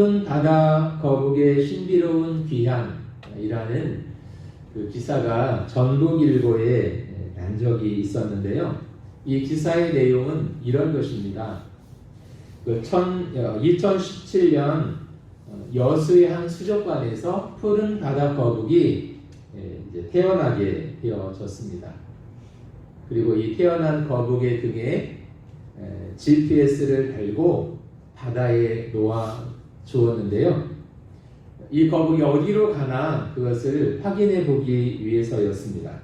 푸른 바다 거북의 신비로운 귀향이라는 그 기사가 전국일보에 난 적이 있었는데요. 이 기사의 내용은 이런 것입니다. 2017년 여수의 한 수족관에서 푸른 바다 거북이 이제 태어나게 되어졌습니다. 그리고 이 태어난 거북의 등에 GPS를 달고 바다에 놓아 주었는데요. 이 거북이 어디로 가나 그것을 확인해 보기 위해서였습니다.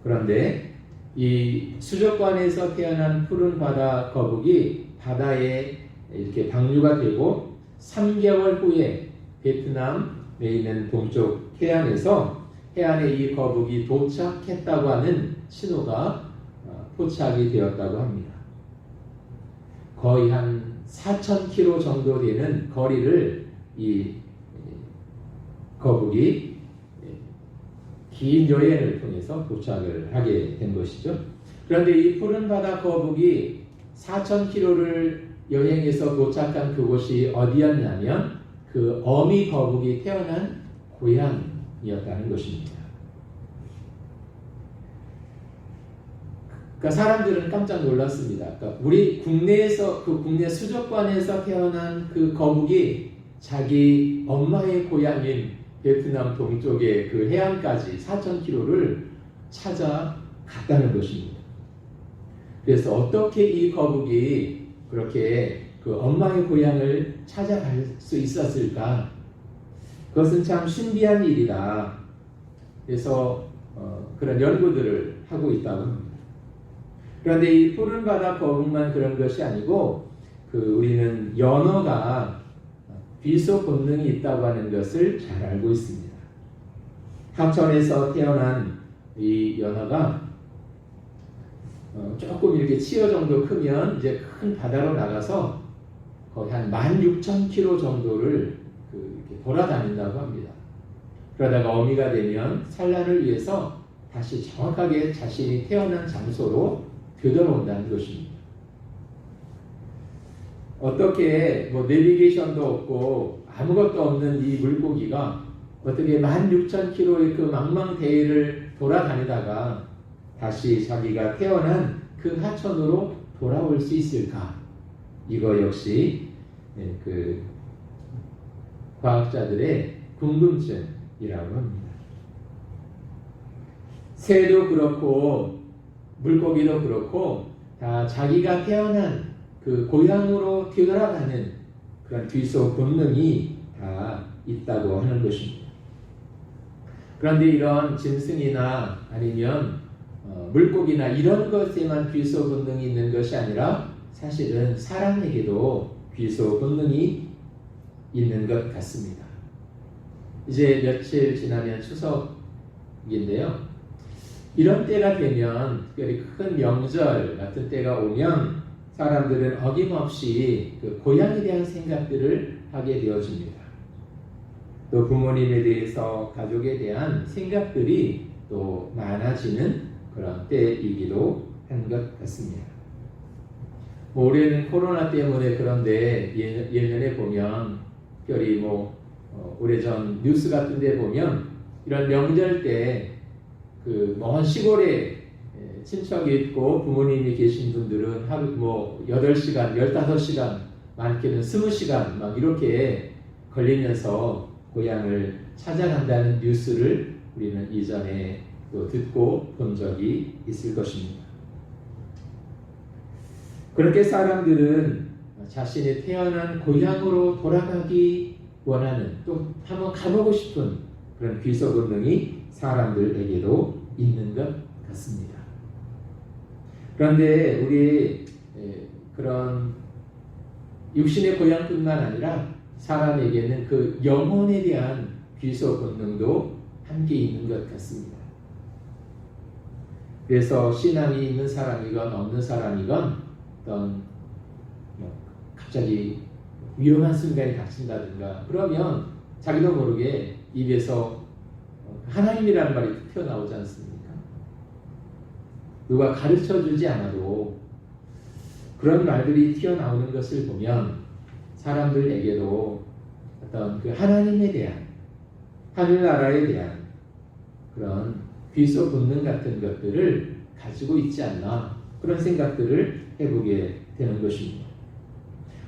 그런데 이 수족관에서 태어난 푸른 바다 거북이 바다에 이렇게 방류가 되고 3개월 후에 베트남에 있는 동쪽 해안에서 해안에 이 거북이 도착했다고 하는 신호가 포착이 되었다고 합니다. 거의 한 4,000km 정도 되는 거리를 이 거북이 긴 여행을 통해서 도착을 하게 된 것이죠. 그런데 이 푸른 바다 거북이 4,000km를 여행해서 도착한 그곳이 어디였냐면 그 어미 거북이 태어난 고향이었다는 것입니다. 그러니까 사람들은 깜짝 놀랐습니다. 그러니까 우리 국내에서 그 국내 수족관에서 태어난 그 거북이 자기 엄마의 고향인 베트남 동쪽의 그 해안까지 4,000km를 찾아갔다는 것입니다. 그래서 어떻게 이 거북이 그렇게 그 엄마의 고향을 찾아갈 수 있었을까? 그것은 참 신비한 일이다. 그래서 그런 연구들을 하고 있다고 합니다. 그런데 이 푸른 바다 거북만 그런 것이 아니고 우리는 연어가 귀소 본능이 있다고 하는 것을 잘 알고 있습니다. 하천에서 태어난 이 연어가 조금 이렇게 치어 정도 크면 이제 큰 바다로 나가서 거의 한 16,000km 정도를 이렇게 돌아다닌다고 합니다. 그러다가 어미가 되면 산란을 위해서 다시 정확하게 자신이 태어난 장소로 되돌아온다는 것입니다. 어떻게 내비게이션도 없고 아무것도 없는 이 물고기가 어떻게 16,000km의 그 망망대해를 돌아다니다가 다시 자기가 태어난 그 하천으로 돌아올 수 있을까? 이거 역시 그 과학자들의 궁금증이라고 합니다. 새도 그렇고 물고기도 그렇고 다 자기가 태어난 그 고향으로 되돌아가는 그런 귀소 본능이 다 있다고 하는 것입니다. 그런데 이런 짐승이나 아니면 물고기나 이런 것에만 귀소 본능이 있는 것이 아니라 사실은 사람에게도 귀소 본능이 있는 것 같습니다. 이제 며칠 지나면 추석인데요. 이런 때가 되면 특별히 큰 명절 같은 때가 오면 사람들은 어김없이 그 고향에 대한 생각들을 하게 되어집니다. 또 부모님에 대해서 가족에 대한 생각들이 또 많아지는 그런 때이기도 한 것 같습니다. 올해는 코로나 때문에 그런데 예년에 보면 특별히 오래전 뉴스 같은 데 보면 이런 명절 때 그 먼 시골에 친척이 있고 부모님이 계신 분들은 하루 8시간, 15시간, 많게는 20시간 막 이렇게 걸리면서 고향을 찾아간다는 뉴스를 우리는 이전에 또 듣고 본 적이 있을 것입니다. 그렇게 사람들은 자신이 태어난 고향으로 돌아가기 원하는 또 한번 가보고 싶은 그런 귀소 본능이 사람들에게도 있는 것 같습니다. 그런데 우리 그런 육신의 고향뿐만 아니라 사람에게는 그 영혼에 대한 귀소 본능도 함께 있는 것 같습니다. 그래서 신앙이 있는 사람이건 없는 사람이건 어떤 갑자기 위험한 순간이 닥친다든가 그러면 자기도 모르게 입에서 하나님이라는 말이 튀어나오지 않습니까? 누가 가르쳐주지 않아도 그런 말들이 튀어나오는 것을 보면 사람들에게도 어떤 그 하나님에 대한, 하늘나라에 대한 그런 귀소 본능 같은 것들을 가지고 있지 않나, 그런 생각들을 해보게 되는 것입니다.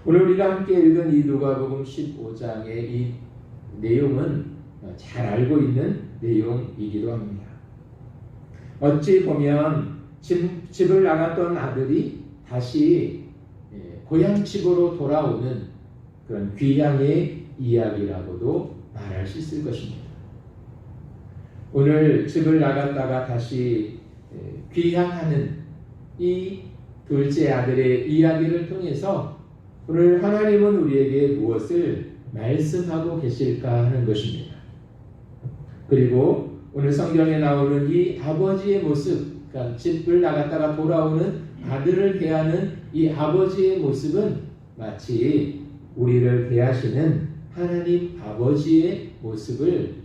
오늘 우리가 함께 읽은 이 누가복음 15장의 이 내용은 잘 알고 있는 내용이기도 합니다. 어찌 보면 집을 나갔던 아들이 다시 고향 집으로 돌아오는 그런 귀향의 이야기라고도 말할 수 있을 것입니다. 오늘 집을 나갔다가 다시 귀향하는 이 둘째 아들의 이야기를 통해서 오늘 하나님은 우리에게 무엇을 말씀하고 계실까 하는 것입니다. 그리고 오늘 성경에 나오는 이 아버지의 모습, 그러니까 집을 나갔다가 돌아오는 아들을 대하는 이 아버지의 모습은 마치 우리를 대하시는 하나님 아버지의 모습을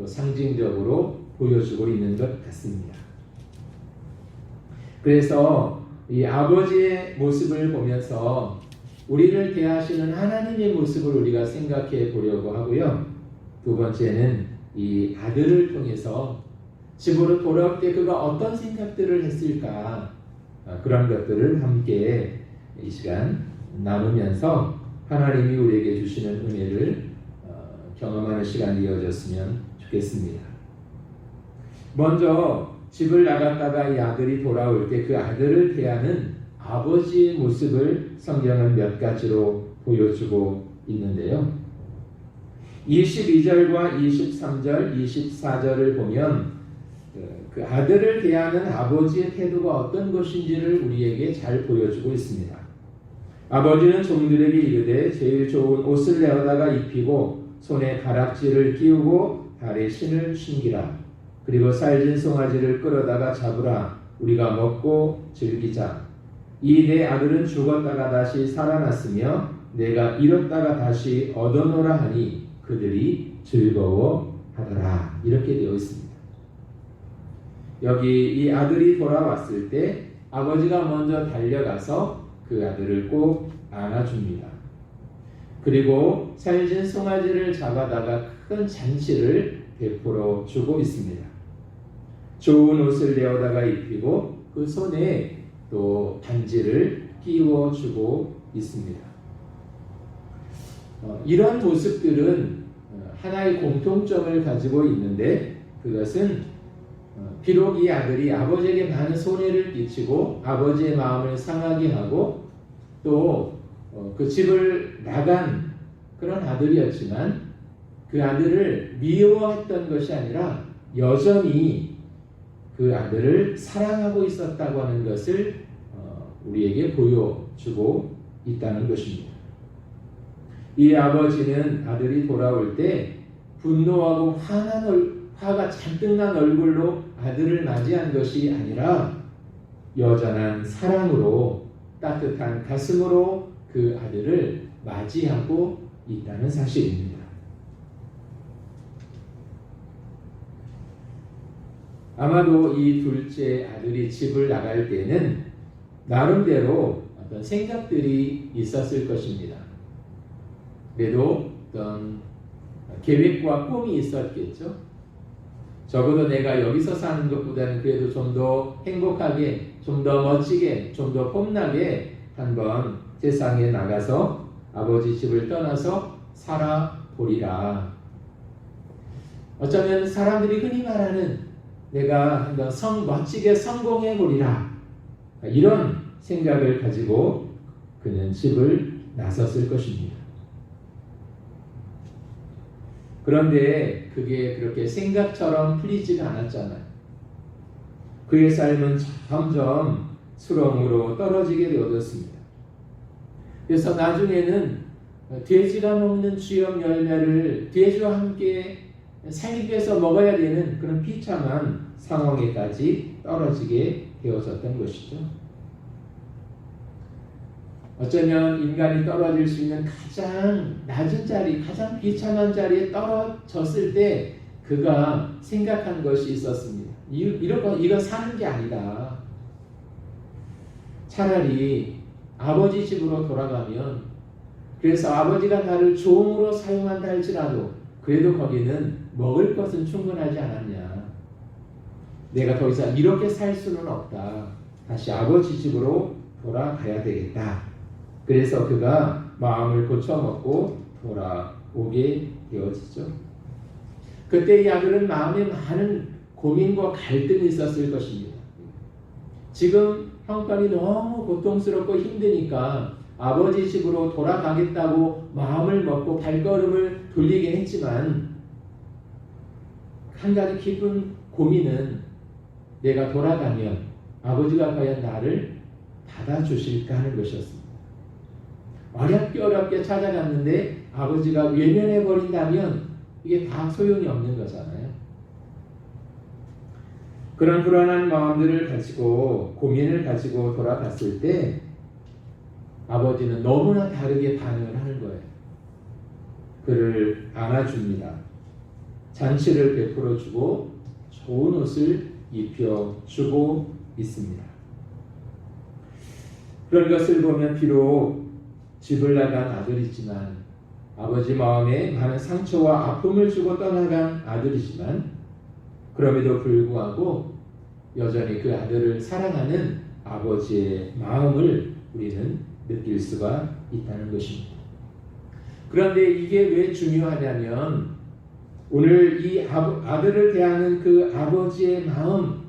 상징적으로 보여주고 있는 것 같습니다. 그래서 이 아버지의 모습을 보면서 우리를 대하시는 하나님의 모습을 우리가 생각해 보려고 하고요. 두 번째는 이 아들을 통해서 집으로 돌아올 때 그가 어떤 생각들을 했을까, 그런 것들을 함께 이 시간 나누면서 하나님이 우리에게 주시는 은혜를 경험하는 시간이 이어졌으면 좋겠습니다. 먼저 집을 나갔다가 이 아들이 돌아올 때 그 아들을 대하는 아버지의 모습을 성경은 몇 가지로 보여주고 있는데요. 22절과 23절, 24절을 보면 그 아들을 대하는 아버지의 태도가 어떤 것인지를 우리에게 잘 보여주고 있습니다. 아버지는 종들에게 이르되 제일 좋은 옷을 내어다가 입히고 손에 가락지를 끼우고 발에 신을 신기라. 그리고 살진 송아지를 끌어다가 잡으라. 우리가 먹고 즐기자. 이 내 아들은 죽었다가 다시 살아났으며 내가 잃었다가 다시 얻어노라 하니 그들이 즐거워하더라. 이렇게 되어 있습니다. 여기 이 아들이 돌아왔을 때 아버지가 먼저 달려가서 그 아들을 꼭 안아줍니다. 그리고 살진 송아지를 잡아다가 큰 잔치를 베풀어 주고 있습니다. 좋은 옷을 내어다가 입히고 그 손에 또 반지를 끼워주고 있습니다. 이런 모습들은 하나의 공통점을 가지고 있는데 그것은 비록 이 아들이 아버지에게 많은 손해를 끼치고 아버지의 마음을 상하게 하고 또 그 집을 나간 그런 아들이었지만 그 아들을 미워했던 것이 아니라 여전히 그 아들을 사랑하고 있었다고 하는 것을 우리에게 보여주고 있다는 것입니다. 이 아버지는 아들이 돌아올 때 분노하고 화가 잔뜩 난 얼굴로 아들을 맞이한 것이 아니라 여전한 사랑으로 따뜻한 가슴으로 그 아들을 맞이하고 있다는 사실입니다. 아마도 이 둘째 아들이 집을 나갈 때는 나름대로 어떤 생각들이 있었을 것입니다. 그래도 어떤 계획과 꿈이 있었겠죠. 적어도 내가 여기서 사는 것보다는 그래도 좀 더 행복하게, 좀 더 멋지게, 좀 더 폼나게 한번 세상에 나가서 아버지 집을 떠나서 살아보리라. 어쩌면 사람들이 흔히 말하는 내가 한번 멋지게 성공해보리라. 이런 생각을 가지고 그는 집을 나섰을 것입니다. 그런데 그게 그렇게 생각처럼 풀리지가 않았잖아요. 그의 삶은 점점 수렁으로 떨어지게 되어졌습니다. 그래서 나중에는 돼지가 먹는 쥐염 열매를 돼지와 함께 살기 위해서 먹어야 되는 그런 비참한 상황에까지 떨어지게 되어졌던 것이죠. 어쩌면 인간이 떨어질 수 있는 가장 낮은 자리, 가장 비참한 자리에 떨어졌을 때 그가 생각한 것이 있었습니다. 이건 사는 게 아니다. 차라리 아버지 집으로 돌아가면 그래서 아버지가 나를 종으로 사용한다 할지라도 그래도 거기는 먹을 것은 충분하지 않았냐. 내가 더 이상 이렇게 살 수는 없다. 다시 아버지 집으로 돌아가야 되겠다. 그래서 그가 마음을 고쳐먹고 돌아오게 되어지죠. 그때 이 아들은 마음에 많은 고민과 갈등이 있었을 것입니다. 지금 형편이 너무 고통스럽고 힘드니까 아버지 집으로 돌아가겠다고 마음을 먹고 발걸음을 돌리긴 했지만 한 가지 깊은 고민은 내가 돌아가면 아버지가 과연 나를 받아주실까 하는 것이었습니다. 어렵게 찾아갔는데 아버지가 외면해버린다면 이게 다 소용이 없는 거잖아요. 그런 불안한 마음들을 가지고 고민을 가지고 돌아갔을 때 아버지는 너무나 다르게 반응을 하는 거예요. 그를 안아줍니다. 잔치를 베풀어주고 좋은 옷을 입혀주고 있습니다. 그런 것을 보면 비록 집을 나간 아들이지만 아버지 마음에 많은 상처와 아픔을 주고 떠나간 아들이지만 그럼에도 불구하고 여전히 그 아들을 사랑하는 아버지의 마음을 우리는 느낄 수가 있다는 것입니다. 그런데 이게 왜 중요하냐면 오늘 이 아들을 대하는 그 아버지의 마음,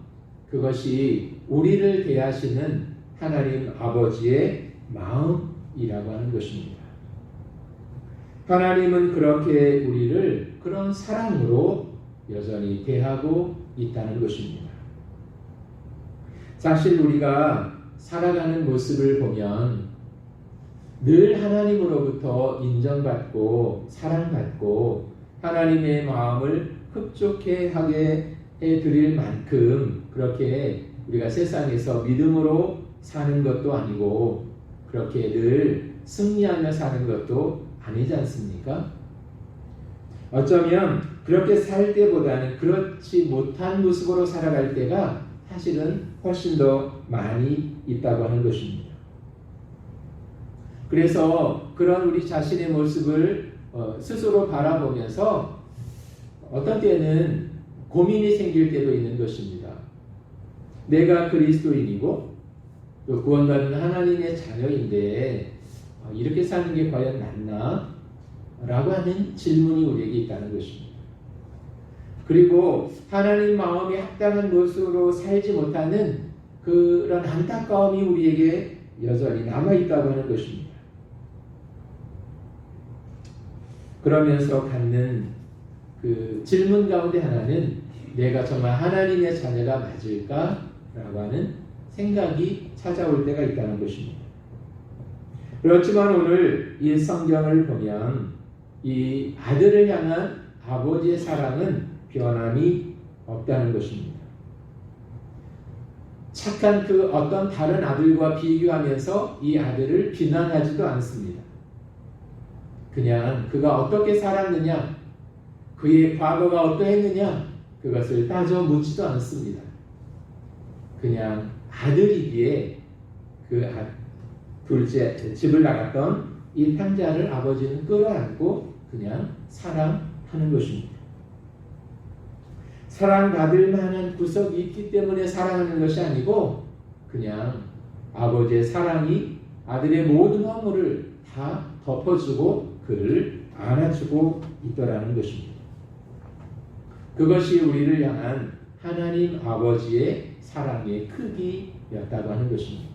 그것이 우리를 대하시는 하나님 아버지의 마음이라고 하는 것입니다. 하나님은 그렇게 우리를 그런 사랑으로 여전히 대하고 있다는 것입니다. 사실 우리가 살아가는 모습을 보면 늘 하나님으로부터 인정받고 사랑받고 하나님의 마음을 흡족해 하게 해드릴 만큼 그렇게 우리가 세상에서 믿음으로 사는 것도 아니고 그렇게 늘 승리하며 사는 것도 아니지 않습니까? 어쩌면 그렇게 살 때보다는 그렇지 못한 모습으로 살아갈 때가 사실은 훨씬 더 많이 있다고 하는 것입니다. 그래서 그런 우리 자신의 모습을 스스로 바라보면서 어떤 때는 고민이 생길 때도 있는 것입니다. 내가 그리스도인이고 또 구원받은 하나님의 자녀인데 이렇게 사는 게 과연 맞나? 라고 하는 질문이 우리에게 있다는 것입니다. 그리고 하나님 마음에 합당한 모습으로 살지 못하는 그런 안타까움이 우리에게 여전히 남아있다고 하는 것입니다. 그러면서 갖는 그 질문 가운데 하나는 내가 정말 하나님의 자녀가 맞을까? 라고 하는 생각이 찾아올 때가 있다는 것입니다. 그렇지만 오늘 이 성경을 보면 이 아들을 향한 아버지의 사랑은 변함이 없다는 것입니다. 착한 그 어떤 다른 아들과 비교하면서 이 아들을 비난하지도 않습니다. 그냥 그가 어떻게 살았느냐, 그의 과거가 어떠했느냐, 그것을 따져 묻지도 않습니다. 그냥 아들이기에 그 둘째 집을 나갔던 이 탕자를 아버지는 끌어안고 그냥 사랑하는 것입니다. 사랑받을 만한 구석이 있기 때문에 사랑하는 것이 아니고 그냥 아버지의 사랑이 아들의 모든 허물을 다 덮어주고 그를 안아주고 있더라는 것입니다. 그것이 우리를 향한 하나님 아버지의 사랑의 크기였다고 하는 것입니다.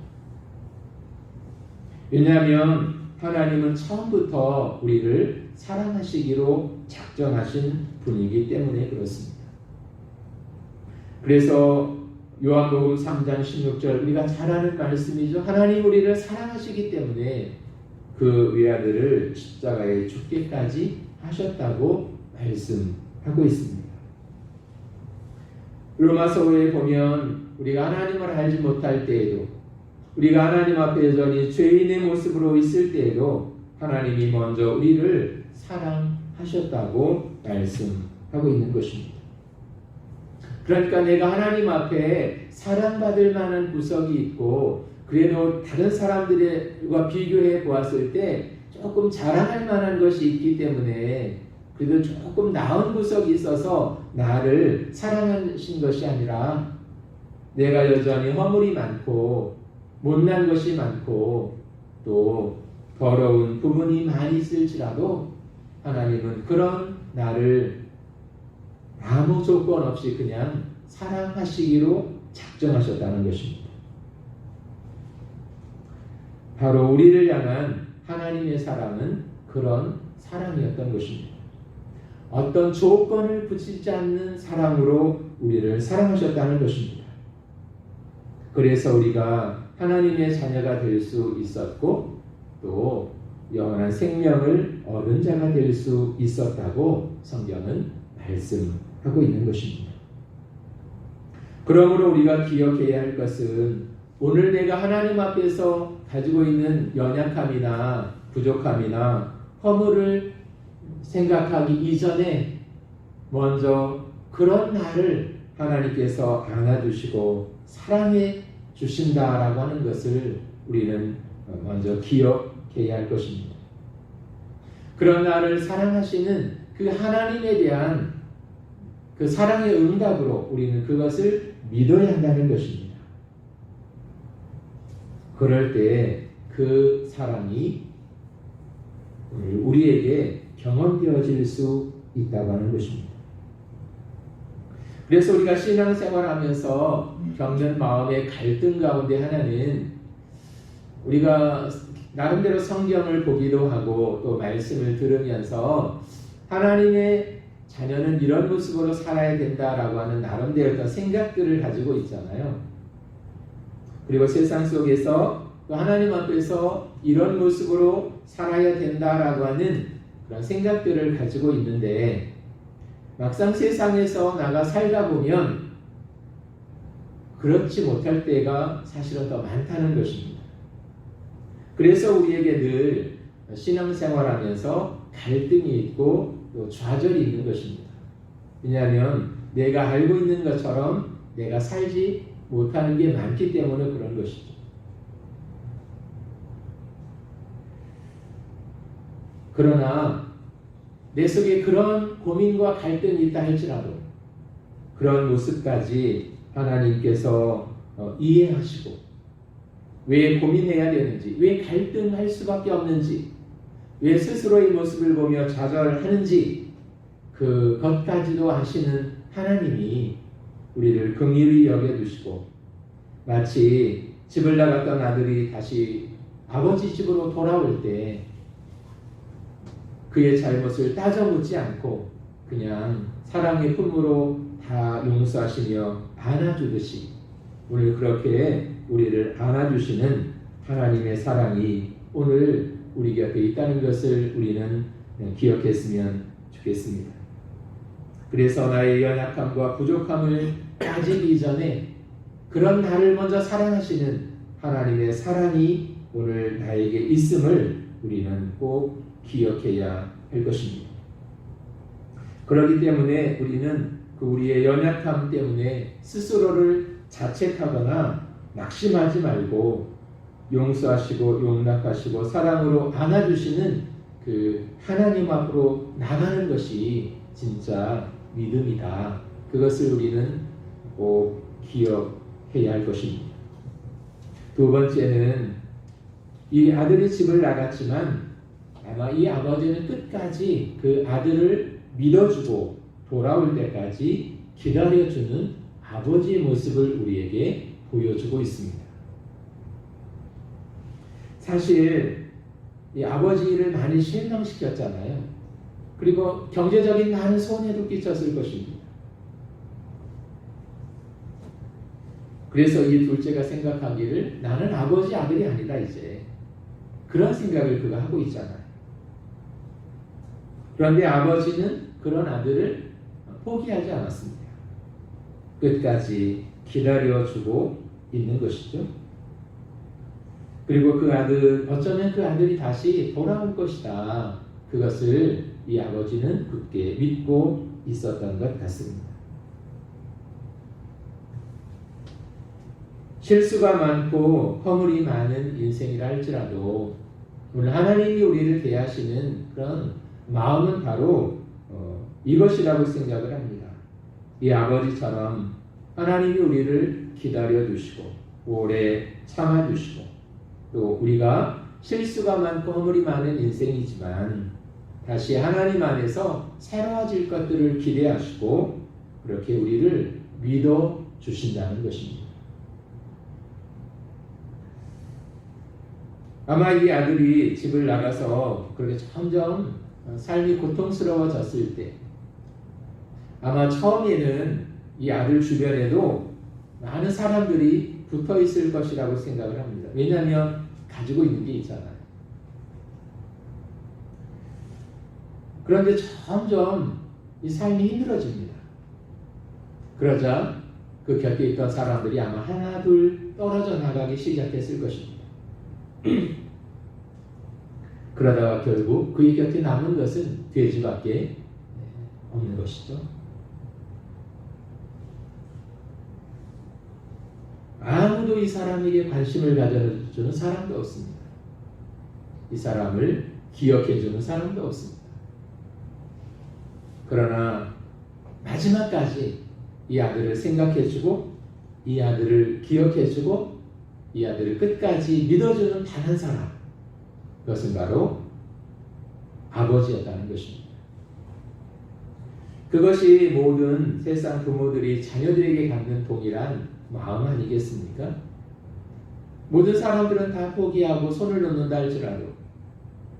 왜냐하면 하나님은 처음부터 우리를 사랑하시기로 작정하신 분이기 때문에 그렇습니다. 그래서 요한복음 3장 16절 우리가 잘 아는 말씀이죠. 하나님 우리를 사랑하시기 때문에 그 외아들을 십자가에 죽기까지 하셨다고 말씀하고 있습니다. 로마서에 보면 우리가 하나님을 알지 못할 때에도 우리가 하나님 앞에 여전히 죄인의 모습으로 있을 때에도 하나님이 먼저 우리를 사랑하셨다고 말씀하고 있는 것입니다. 그러니까 내가 하나님 앞에 사랑받을 만한 구석이 있고 그래도 다른 사람들과 비교해 보았을 때 조금 자랑할 만한 것이 있기 때문에 그래도 조금 나은 구석이 있어서 나를 사랑하신 것이 아니라 내가 여전히 허물이 많고 못난 것이 많고 또 더러운 부분이 많이 있을지라도 하나님은 그런 나를 아무 조건 없이 그냥 사랑하시기로 작정하셨다는 것입니다. 바로 우리를 향한 하나님의 사랑은 그런 사랑이었던 것입니다. 어떤 조건을 붙이지 않는 사랑으로 우리를 사랑하셨다는 것입니다. 그래서 우리가 하나님의 자녀가 될 수 있었고 또 영원한 생명을 얻은 자가 될 수 있었다고 성경은 말씀하고 있는 것입니다. 그러므로 우리가 기억해야 할 것은 오늘 내가 하나님 앞에서 가지고 있는 연약함이나 부족함이나 허물을 생각하기 이전에 먼저 그런 나를 하나님께서 안아주시고 사랑해 주신다라고 하는 것을 우리는 먼저 기억해야 할 것입니다. 그런 나를 사랑하시는 그 하나님에 대한 그 사랑의 응답으로 우리는 그것을 믿어야 한다는 것입니다. 그럴 때 그 사랑이 우리에게 경험되어질 수 있다고 하는 것입니다. 그래서 우리가 신앙생활하면서 겪는 마음의 갈등 가운데 하나는 우리가 나름대로 성경을 보기도 하고 또 말씀을 들으면서 하나님의 자녀는 이런 모습으로 살아야 된다라고 하는 나름대로 어떤 생각들을 가지고 있잖아요. 그리고 세상 속에서 또 하나님 앞에서 이런 모습으로 살아야 된다라고 하는 그런 생각들을 가지고 있는데 막상 세상에서 나가 살다 보면 그렇지 못할 때가 사실은 더 많다는 것입니다. 그래서 우리에게 늘 신앙생활하면서 갈등이 있고 또 좌절이 있는 것입니다. 왜냐하면 내가 알고 있는 것처럼 내가 살지 못하는 게 많기 때문에 그런 것이죠. 그러나 내 속에 그런 고민과 갈등이 있다 할지라도 그런 모습까지 하나님께서 이해하시고 왜 고민해야 되는지, 왜 갈등할 수밖에 없는지, 왜 스스로의 모습을 보며 좌절하는지 그것까지도 아시는 하나님이 우리를 긍휼히 여겨주시고 마치 집을 나갔던 아들이 다시 아버지 집으로 돌아올 때 그의 잘못을 따져 묻지 않고 그냥 사랑의 품으로 다 용서하시며 안아주듯이 오늘 그렇게 우리를 안아주시는 하나님의 사랑이 오늘 우리 곁에 있다는 것을 우리는 기억했으면 좋겠습니다. 그래서 나의 연약함과 부족함을 따지기 전에 그런 나를 먼저 사랑하시는 하나님의 사랑이 오늘 나에게 있음을 우리는 꼭 기억해야 할 것입니다. 그렇기 때문에 우리는 그 우리의 연약함 때문에 스스로를 자책하거나 낙심하지 말고 용서하시고 용납하시고 사랑으로 안아주시는 그 하나님 앞으로 나가는 것이 진짜 믿음이다. 그것을 우리는 꼭 기억해야 할 것입니다. 두 번째는 이 아들이 집을 나갔지만 아마 이 아버지는 끝까지 그 아들을 믿어주고 돌아올 때까지 기다려주는 아버지의 모습을 우리에게 보여주고 있습니다. 사실 이 아버지를 많이 실망시켰잖아요. 그리고 경제적인 많은 손해도 끼쳤을 것입니다. 그래서 이 둘째가 생각하기를 나는 아버지 아들이 아니다 이제. 그런 생각을 그가 하고 있잖아요. 그런데 아버지는 그런 아들을 포기하지 않았습니다. 끝까지 기다려주고 있는 것이죠. 그리고 그 아들, 어쩌면 그 아들이 다시 돌아올 것이다. 그것을 이 아버지는 굳게 믿고 있었던 것 같습니다. 실수가 많고 허물이 많은 인생이라 할지라도 오늘 하나님이 우리를 대하시는 그런 마음은 바로 이것이라고 생각을 합니다. 이 아버지처럼 하나님이 우리를 기다려 주시고 오래 참아 주시고 또 우리가 실수가 많고 허물이 많은 인생이지만 다시 하나님 안에서 새로워질 것들을 기대하시고 그렇게 우리를 믿어 주신다는 것입니다. 아마 이 아들이 집을 나가서 그렇게 점점 삶이 고통스러워졌을 때 아마 처음에는 이 아들 주변에도 많은 사람들이 붙어 있을 것이라고 생각을 합니다. 왜냐하면 가지고 있는 게 있잖아요. 그런데 점점 이 삶이 힘들어집니다. 그러자 그 곁에 있던 사람들이 아마 하나 둘 떨어져 나가기 시작했을 것입니다. 그러다가 결국 그의 곁에 남은 것은 돼지밖에 없는 것이죠. 아무도 이 사람에게 관심을 가져주는 사람도 없습니다. 이 사람을 기억해주는 사람도 없습니다. 그러나 마지막까지 이 아들을 생각해주고 이 아들을 기억해주고 이 아들을 끝까지 믿어주는 단 한 사람, 그것은 바로 아버지였다는 것입니다. 그것이 모든 세상 부모들이 자녀들에게 갖는 동일한 마음 아니겠습니까? 모든 사람들은 다 포기하고 손을 놓는다 할지라도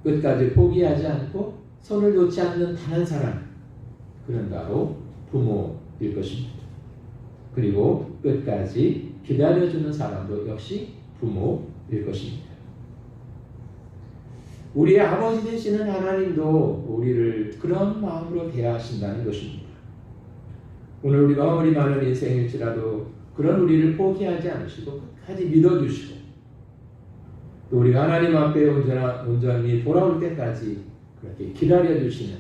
끝까지 포기하지 않고 손을 놓지 않는 단 한 사람, 그는 바로 부모일 것입니다. 그리고 끝까지 기다려주는 사람도 역시 부모일 것입니다. 우리의 아버지 되시는 하나님도 우리를 그런 마음으로 대하신다는 것입니다. 오늘 우리가 허물이 많은 인생일지라도 그런 우리를 포기하지 않으시고 끝까지 믿어주시고 또 우리가 하나님 앞에 온전히 돌아올 때까지 그렇게 기다려주시는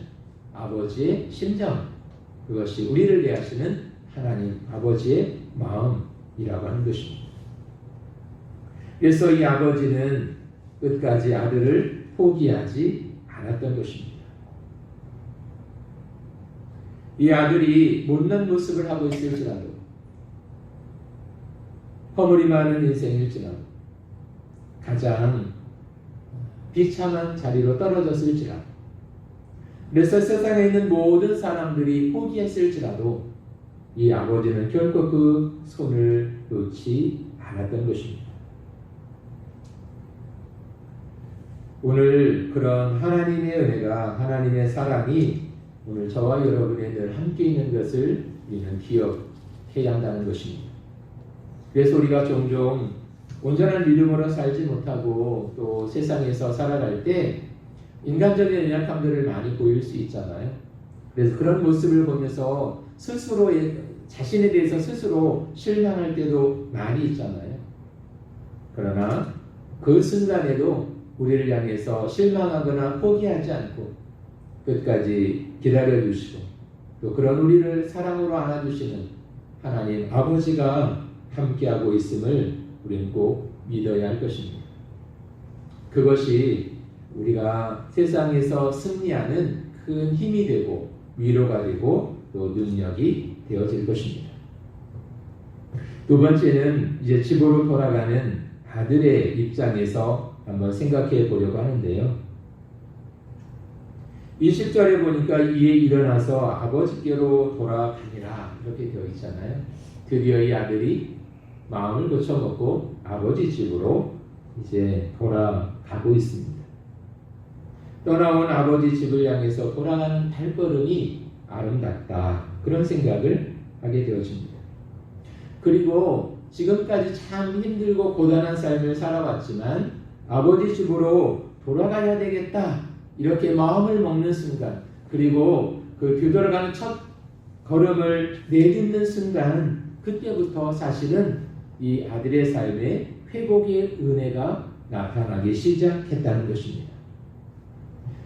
아버지의 심정, 그것이 우리를 대하시는 하나님 아버지의 마음이라고 하는 것입니다. 그래서 이 아버지는 끝까지 아들을 포기하지 않았던 것입니다. 이 아들이 못난 모습을 하고 있을지라도 허물이 많은 인생일지라도 가장 비참한 자리로 떨어졌을지라도 그래서 세상에 있는 모든 사람들이 포기했을지라도 이 아버지는 결코 그 손을 놓지 않았던 것입니다. 오늘 그런 하나님의 은혜가, 하나님의 사랑이 오늘 저와 여러분의 늘 함께 있는 것을 우리는 기억해야 한다는 것입니다. 그래서 우리가 종종 온전한 믿음으로 살지 못하고 또 세상에서 살아갈 때 인간적인 연약함들을 많이 보일 수 있잖아요. 그래서 그런 모습을 보면서 스스로 자신에 대해서 스스로 실망할 때도 많이 있잖아요. 그러나 그 순간에도 우리를 향해서 실망하거나 포기하지 않고 끝까지 기다려주시고 또 그런 우리를 사랑으로 안아주시는 하나님 아버지가 함께하고 있음을 우리는 꼭 믿어야 할 것입니다. 그것이 우리가 세상에서 승리하는 큰 힘이 되고 위로가 되고 또 능력이 되어질 것입니다. 두 번째는 이제 집으로 돌아가는 아들의 입장에서 한번 생각해 보려고 하는데요. 20절에 보니까 이에 일어나서 아버지께로 돌아가니라 이렇게 되어 있잖아요. 드디어 이 아들이 마음을 고쳐먹고 아버지 집으로 이제 돌아가고 있습니다. 떠나온 아버지 집을 향해서 돌아가는 발걸음이 아름답다, 그런 생각을 하게 되어집니다. 그리고 지금까지 참 힘들고 고단한 삶을 살아왔지만 아버지 집으로 돌아가야 되겠다 이렇게 마음을 먹는 순간, 그리고 그 되돌아가는 첫 걸음을 내딛는 순간, 그때부터 사실은 이 아들의 삶에 회복의 은혜가 나타나기 시작했다는 것입니다.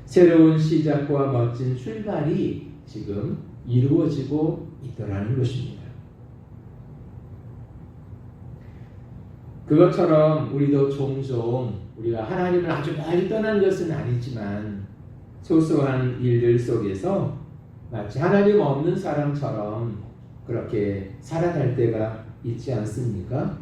새로운 시작과 멋진 출발이 지금 이루어지고 있더라는 것입니다. 그것처럼 우리도 종종 우리가 하나님을 아주 멀리 떠난 것은 아니지만 소소한 일들 속에서 마치 하나님 없는 사람처럼 그렇게 살아갈 때가 있지 않습니까?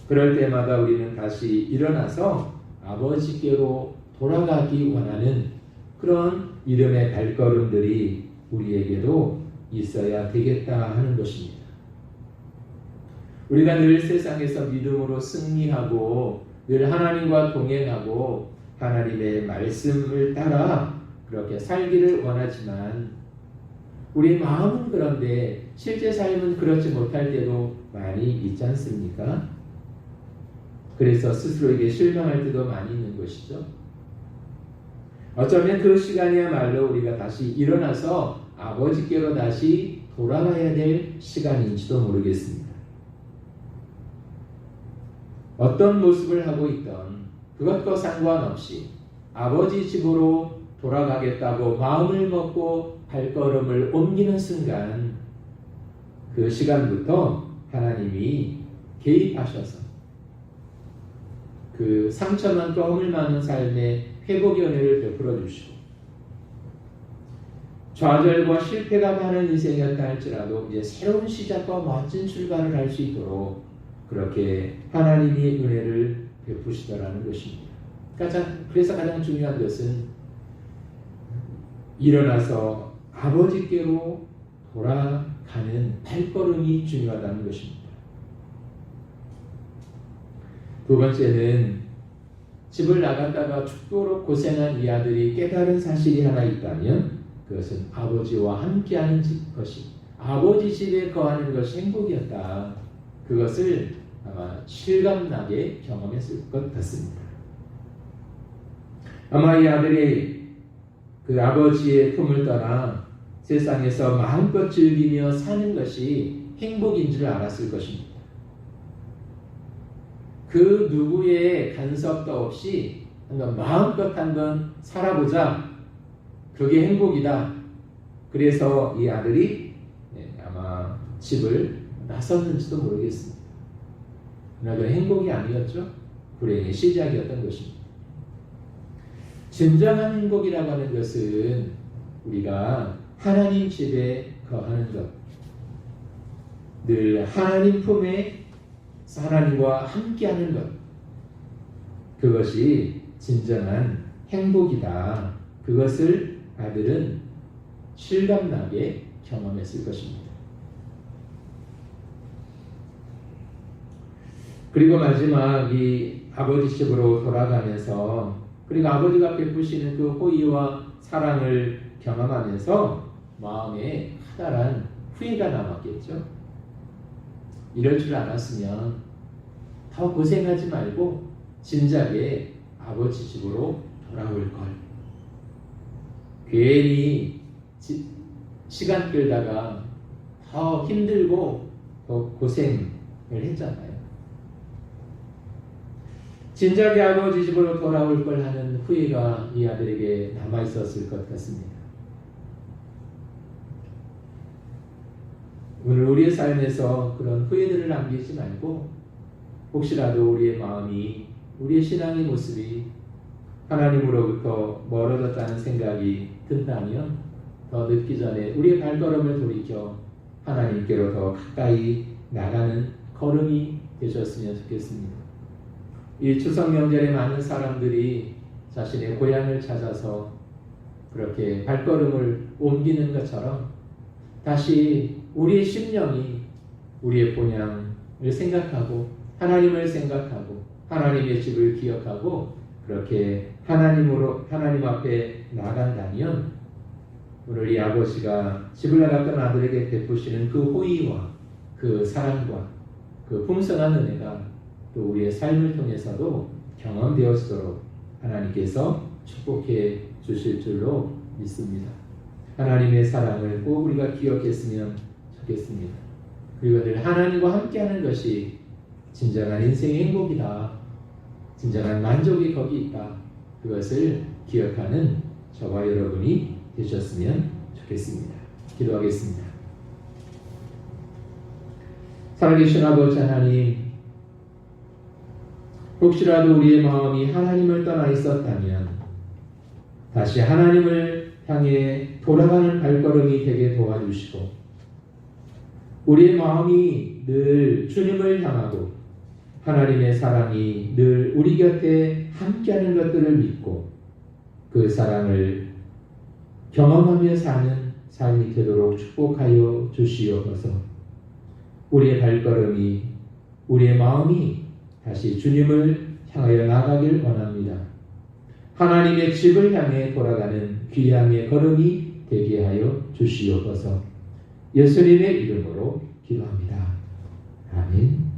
그럴 때마다 우리는 다시 일어나서 아버지께로 돌아가기 원하는 그런 믿음의 발걸음들이 우리에게도 있어야 되겠다 하는 것입니다. 우리가 늘 세상에서 믿음으로 승리하고 늘 하나님과 동행하고 하나님의 말씀을 따라 그렇게 살기를 원하지만 우리 마음은 그런데 실제 삶은 그렇지 못할 때도 많이 있지 않습니까? 그래서 스스로에게 실망할 때도 많이 있는 것이죠. 어쩌면 그 시간이야말로 우리가 다시 일어나서 아버지께로 다시 돌아가야 될 시간인지도 모르겠습니다. 어떤 모습을 하고 있던 그것과 상관없이 아버지 집으로 돌아가겠다고 마음을 먹고 발걸음을 옮기는 순간 그 시간부터 하나님이 개입하셔서 그 상처만 허물 많은 삶의 회복의 은혜를 베풀어 주시고 좌절과 실패가 많은 인생이었다 할지라도 이제 새로운 시작과 멋진 출발을 할 수 있도록 그렇게 하나님이 은혜를 베푸시더라는 것입니다. 그래서 가장 중요한 것은 일어나서 아버지께로 돌아가는 발걸음이 중요하다는 것입니다. 두 번째는 집을 나갔다가 죽도록 고생한 이 아들이 깨달은 사실이 하나 있다면 그것은 아버지와 함께하는 것이 아버지 집에 거하는 것이 행복이었다. 그것을 아마 실감나게 경험했을 것 같습니다. 아마 이 아들이 그 아버지의 품을 떠나 세상에서 마음껏 즐기며 사는 것이 행복인 줄 알았을 것입니다. 그 누구의 간섭도 없이 한번 마음껏 한번 살아보자. 그게 행복이다. 그래서 이 아들이 아마 집을 나섰는지도 모르겠습니다. 그러나 그 행복이 아니었죠. 불행의 시작이었던 것입니다. 진정한 행복이라고 하는 것은 우리가 하나님 집에 거하는 것, 늘 하나님 품에 하나님과 함께하는 것, 그것이 진정한 행복이다. 그것을 아들은 실감나게 경험했을 것입니다. 그리고 마지막 이 아버지 집으로 돌아가면서 그리고 아버지가 베푸시는 그 호의와 사랑을 경험하면서 마음에 커다란 후회가 남았겠죠. 이럴 줄 알았으면 더 고생하지 말고 진작에 아버지 집으로 돌아올 걸. 괜히 시간 끌다가 더 힘들고 더 고생을 했잖아요. 진작에 아버지 집으로 돌아올 걸 하는 후회가 이 아들에게 남아있었을 것 같습니다. 오늘 우리의 삶에서 그런 후회들을 남기지 말고 혹시라도 우리의 마음이 우리의 신앙의 모습이 하나님으로부터 멀어졌다는 생각이 든다면 더 늦기 전에 우리의 발걸음을 돌이켜 하나님께로 더 가까이 나가는 걸음이 되셨으면 좋겠습니다. 이 추석 명절에 많은 사람들이 자신의 고향을 찾아서 그렇게 발걸음을 옮기는 것처럼 다시 우리의 심령이 우리의 본향을 생각하고 하나님을 생각하고 하나님의 집을 기억하고 그렇게 하나님 앞에 나간다면 오늘 이 아버지가 집을 나갔던 아들에게 베푸시는 그 호의와 그 사랑과 그 풍성한 은혜가 또 우리의 삶을 통해서도 경험되어지도록 하나님께서 축복해 주실 줄로 믿습니다. 하나님의 사랑을 꼭 우리가 기억했으면 좋겠습니다. 그리고 늘 하나님과 함께하는 것이 진정한 인생의 행복이다. 진정한 만족이 거기 있다. 그것을 기억하는 저와 여러분이 되셨으면 좋겠습니다. 기도하겠습니다. 살아계신 아버지 하나님, 혹시라도 우리의 마음이 하나님을 떠나 있었다면 다시 하나님을 향해 돌아가는 발걸음이 되게 도와주시고 우리의 마음이 늘 주님을 향하고 하나님의 사랑이 늘 우리 곁에 함께하는 것들을 믿고 그 사랑을 경험하며 사는 삶이 되도록 축복하여 주시옵소서. 우리의 발걸음이 우리의 마음이 다시 주님을 향하여 나가길 원합니다. 하나님의 집을 향해 돌아가는 귀향의 걸음이 되게 하여 주시옵소서. 예수님의 이름으로 기도합니다. 아멘.